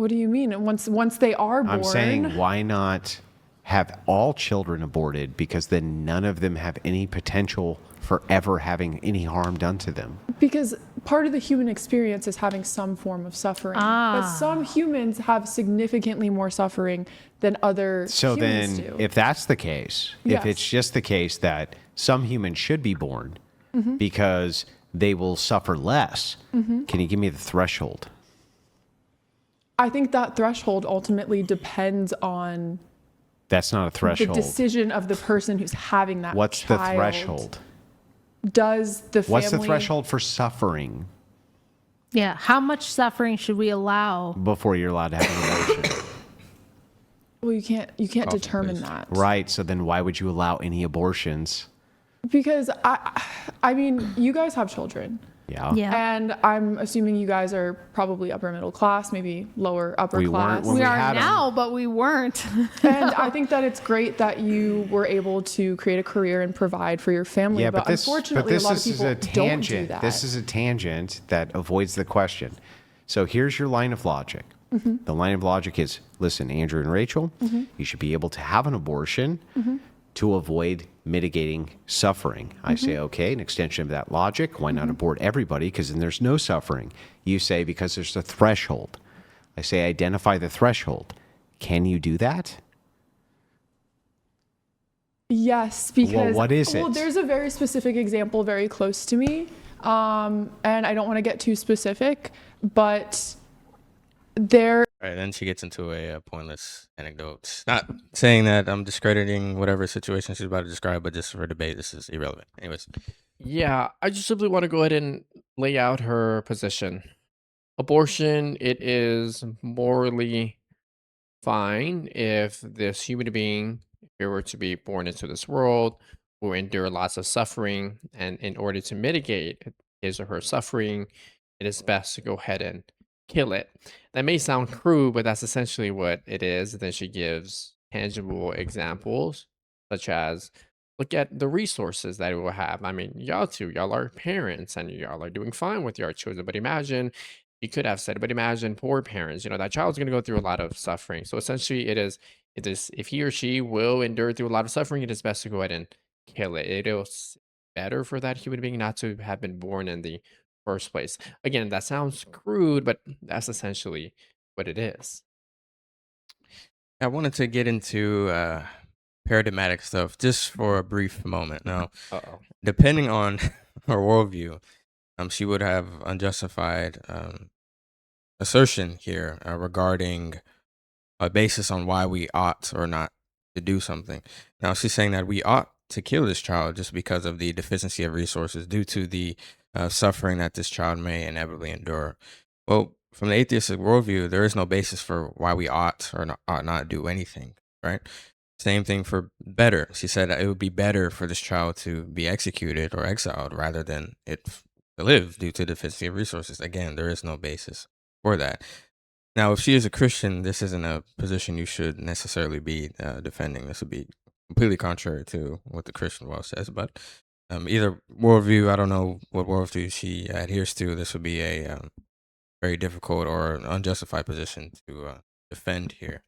What do you mean? And once they are I'm saying, born, why not have all children aborted? Because then none of them have any potential for ever having any harm done to them. because part of the human experience is having some form of suffering. But some humans have significantly more suffering than other So humans then, do. if that's the case, if it's Yes. just the case that some humans should be born because they will suffer less, can you give me the threshold? I think that threshold ultimately depends on That's not a the threshold. decision of the person who's having that What's the child. threshold? Does the family... What's the threshold for suffering Yeah. How much suffering should we allow? before you're allowed to have an abortion? Well, you can't determine please. that. Right. So then why would you allow any abortions? Because I mean, you guys have children. Yeah. Yeah. And I'm assuming you guys are probably upper middle class, maybe lower upper We weren't class. when we we are had 'em. now, but we weren't. And I think that it's great that you were able to create a career and provide for your family. Yeah, but unfortunately, a lot of people don't do that. This is a tangent that avoids the question. So here's your line of logic. The line of logic is, listen, Andrew and Rachel, you should be able to have an abortion to avoid mitigating suffering. I say, okay, an extension of that logic, why not abort everybody? Because then there's no suffering. You say, because there's a threshold. I say, identify the threshold. Can you do that? Yes, because what is well, it? there's a very specific example very close to me, and I don't want to get too specific, but there. All right, then she gets into a pointless anecdote. Not saying that I'm discrediting whatever situation she's about to describe, but just for debate, this is irrelevant. Anyways, Yeah, I just simply want to go ahead and lay out her position. Abortion, it is morally fine if this human being, if it were to be born into this world, will endure lots of suffering, and in order to mitigate his or her suffering, it is best to go ahead and kill it. That may sound crude, but that's essentially what it is. Then she gives tangible examples, such as look at the resources that it will have. I mean, y'all are parents and y'all are doing fine with your children, but imagine you could have said, but imagine poor parents, that child's going to go through a lot of suffering. So essentially it is if he or she will endure through a lot of suffering, it is best to go ahead and kill it. It is better for that human being not to have been born in the first place. Again, that sounds crude, but that's essentially what it is. I wanted to get into paradigmatic stuff just for a brief moment. Now, Uh-oh. depending on her worldview, she would have unjustified assertion here regarding a basis on why we ought or not to do something. Now, she's saying that we ought to kill this child just because of the deficiency of resources due to the suffering that this child may inevitably endure. Well, from the atheistic worldview, there is no basis for why we ought or ought not do anything, right? Same thing for better. She said that it would be better for this child to be executed or exiled rather than it to live due to deficiency of resources. Again, there is no basis for that. Now, if she is a Christian, this isn't a position you should necessarily be defending. This would be completely contrary to what the Christian world says. But either worldview, I don't know what worldview she adheres to. This would be a very difficult or unjustified position to defend here.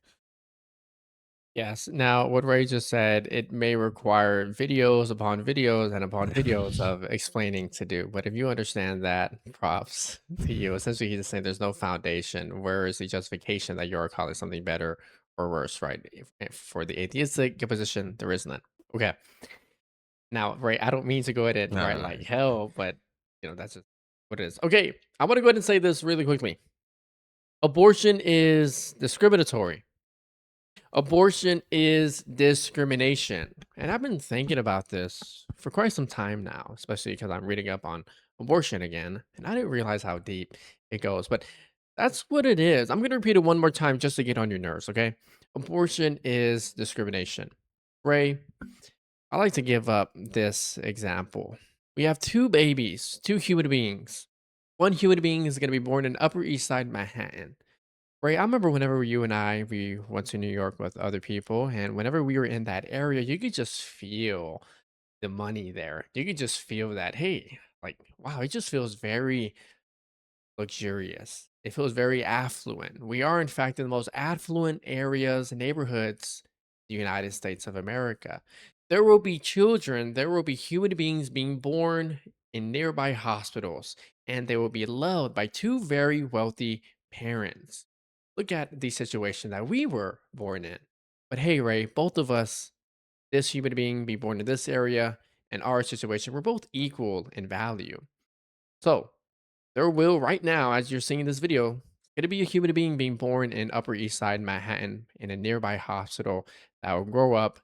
Yes. Now, what Ray just said, it may require videos upon videos and upon videos of explaining to do. But if you understand that, props to you. Essentially, he's just saying there's no foundation. Where is the justification that you're calling something better or worse, right? If for the atheistic position, there is none. Okay. Now, Ray, I don't mean to go ahead and No, write no, like no. hell, but that's just what it is. Okay. I want to go ahead and say this really quickly. Abortion is discriminatory. Abortion is discrimination. And I've been thinking about this for quite some time now, especially because I'm reading up on abortion again, and I didn't realize how deep it goes. But that's what it is. I'm going to repeat it one more time just to get on your nerves, okay? Abortion is discrimination. Ray, I like to give up this example. We have two babies, two human beings. One human being is going to be born in Upper East Side Manhattan. Right, I remember whenever you and we went to New York with other people, and whenever we were in that area, you could just feel the money there. You could just feel that, hey, like, wow, it just feels very luxurious. It feels very affluent. We are, in fact, in the most affluent areas and neighborhoods in the United States of America. There will be children, there will be human beings being born in nearby hospitals, and they will be loved by two very wealthy parents. Look at the situation that we were born in. But hey, Ray, both of us, this human being be born in this area and our situation, we're both equal in value. So, there will right now, as you're seeing this video, gonna be a human being being born in Upper East Side Manhattan in a nearby hospital that will grow up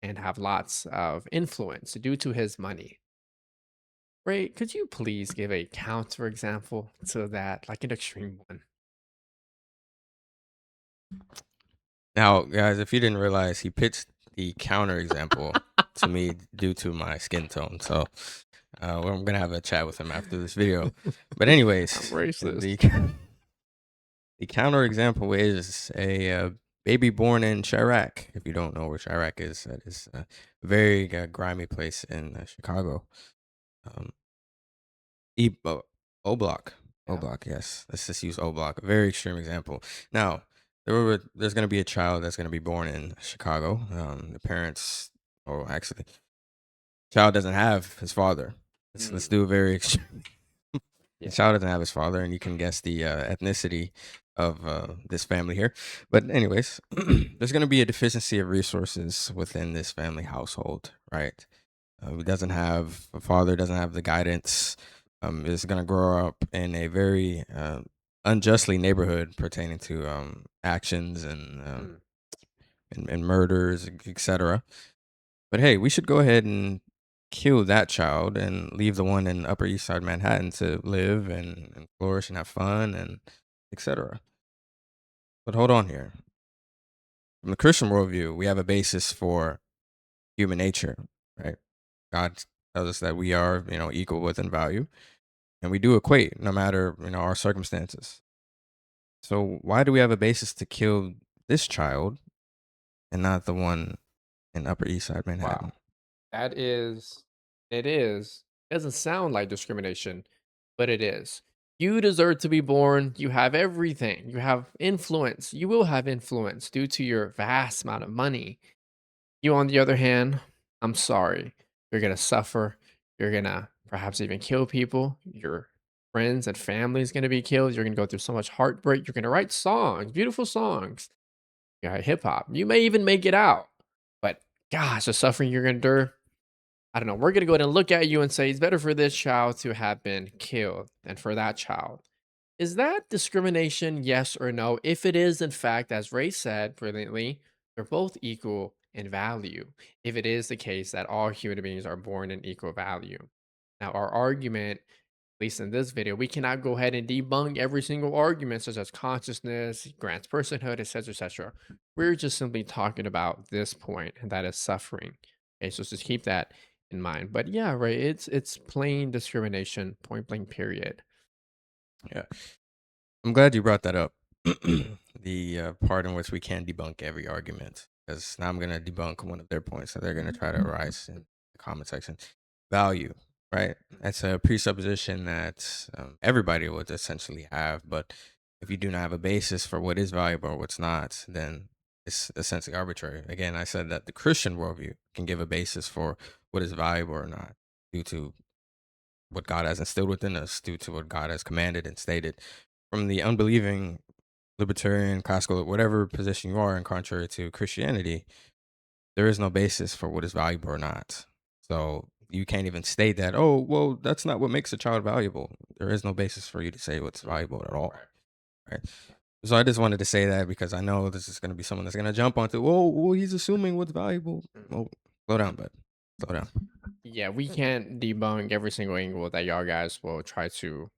and have lots of influence due to his money. Ray, could you please give a counter example to that, like an extreme one? Now, guys, if you didn't realize, he pitched the counter example to me due to my skin tone. So I'm gonna have a chat with him after this video. But anyways, Racist. the counter example is a baby born in Chirac. If you don't know where Chirac is, that is a very grimy place in Chicago. Um, O Block. O Yeah. Block, yes. Let's just use O Block. A very extreme example. Now, there's going to be a child that's going to be born in Chicago. The parents, or actually, child doesn't have his father. Let's do a very extreme. Yeah. The child doesn't have his father, and you can guess the ethnicity of this family here. But anyways, there's going to be a deficiency of resources within this family household, right? He doesn't have a father, doesn't have the guidance. Is going to grow up in a very unjustly neighborhood pertaining to actions and murders, etc. But hey, we should go ahead and kill that child and leave the one in Upper East Side Manhattan to live and flourish and have fun and etc. But hold on here. From the Christian worldview, we have a basis for human nature, right? God tells us that we are, equal within value, and we do equate no matter, our circumstances. So why do we have a basis to kill this child and not the one in Upper East Side Manhattan? Wow. That is, it is. It doesn't sound like discrimination, but it is. You deserve to be born. You have everything. You have influence. You will have influence due to your vast amount of money. You, on the other hand, I'm sorry. You're going to suffer. You're going to perhaps even kill people. Your friends and family is going to be killed. You're going to go through so much heartbreak. You're going to write songs, beautiful songs. You got hip hop. You may even make it out. But gosh, the suffering you're going to endure, I don't know. We're going to go ahead and look at you and say it's better for this child to have been killed than for that child. Is that discrimination? Yes or no? If it is, in fact, as Ray said brilliantly, they're both equal in value. If it is the case that all human beings are born in equal value. Now, our argument, at least in this video, we cannot go ahead and debunk every single argument, such as consciousness, grants personhood, etc., etc. We're just simply talking about this point, and that is suffering. Okay, so just keep that in mind. But yeah, right, it's plain discrimination, point blank, period. Yeah. I'm glad you brought that up. The part in which we can debunk every argument, because now I'm going to debunk one of their points that they're going to try to arise in the comment section. Value, right? That's a presupposition that everybody would essentially have, but if you do not have a basis for what is valuable or what's not, then it's essentially arbitrary. Again, I said that the Christian worldview can give a basis for what is valuable or not due to what God has instilled within us, due to what God has commanded and stated. From the unbelieving libertarian, classical, whatever position you are in, contrary to Christianity, there is no basis for what is valuable or not. So you can't even state that, oh, well, that's not what makes a child valuable. There is no basis for you to say what's valuable at all. Right. So I just wanted to say that because I know this is going to be someone that's going to jump onto, well, he's assuming what's valuable. Well, slow down, bud. Slow down. Yeah, we can't debunk every single angle that y'all guys will try to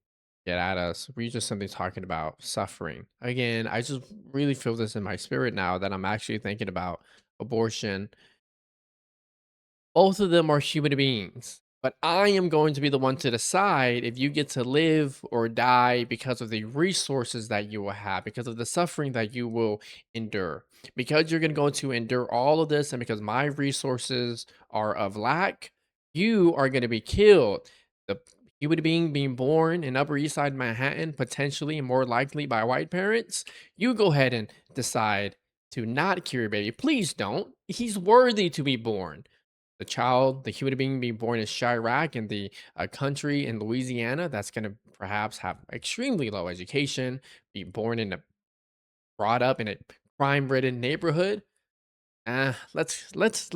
get at us. We just simply talking about suffering. Again, I just really feel this in my spirit now that I'm actually thinking about abortion. Both of them are human beings, but I am going to be the one to decide if you get to live or die because of the resources that you will have, because of the suffering that you will endure. Because you're going to go to endure all of this, and because my resources are of lack, you are going to be killed. The human being being born in Upper East Side Manhattan, potentially and more likely by white parents, you go ahead and decide to not kill your baby. Please don't. He's worthy to be born. The child, the human being being born in Chirac in the country in Louisiana, that's going to perhaps have extremely low education, be born in a brought up in a crime-ridden neighborhood. Let's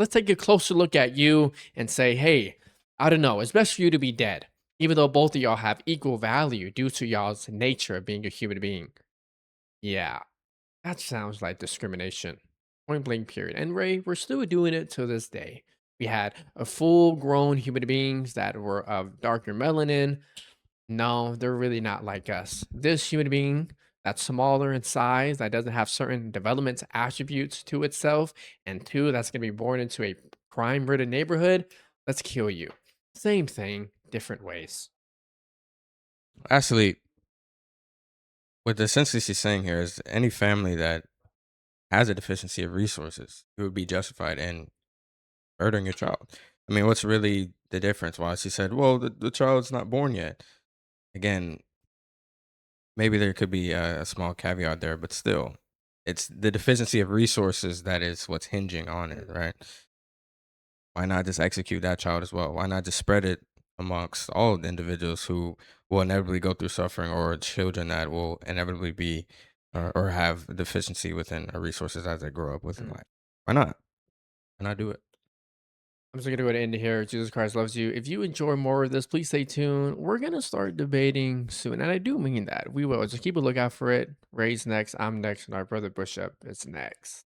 take a closer look at you and say, hey, I don't know. It's best for you to be dead, even though both of y'all have equal value due to y'all's nature of being a human being. Yeah, that sounds like discrimination. Point blank, period. And Ray, we're still doing it to this day. We had a full grown human beings that were of darker melanin. No, they're really not like us. This human being that's smaller in size, that doesn't have certain development attributes to itself, and two, that's going to be born into a crime ridden neighborhood, let's kill you. Same thing, different ways. Actually, what essentially she's saying here is any family that has a deficiency of resources, it would be justified in murdering your child. I mean, what's really the difference? Why she said, well, the child's not born yet. Again, maybe there could be a small caveat there, but still, it's the deficiency of resources that is what's hinging on it, right? Why not just execute that child as well? Why not just spread it amongst all the individuals who will inevitably go through suffering, or children that will inevitably be or have a deficiency within resources as they grow up within life? Why not? Why not do it? I'm just gonna go ahead and end it here. Jesus Christ loves you. If you enjoy more of this, please stay tuned. We're gonna start debating soon, and I do mean that. We will. Just keep a lookout for it. Ray's next. I'm next, and our brother Bishop is next.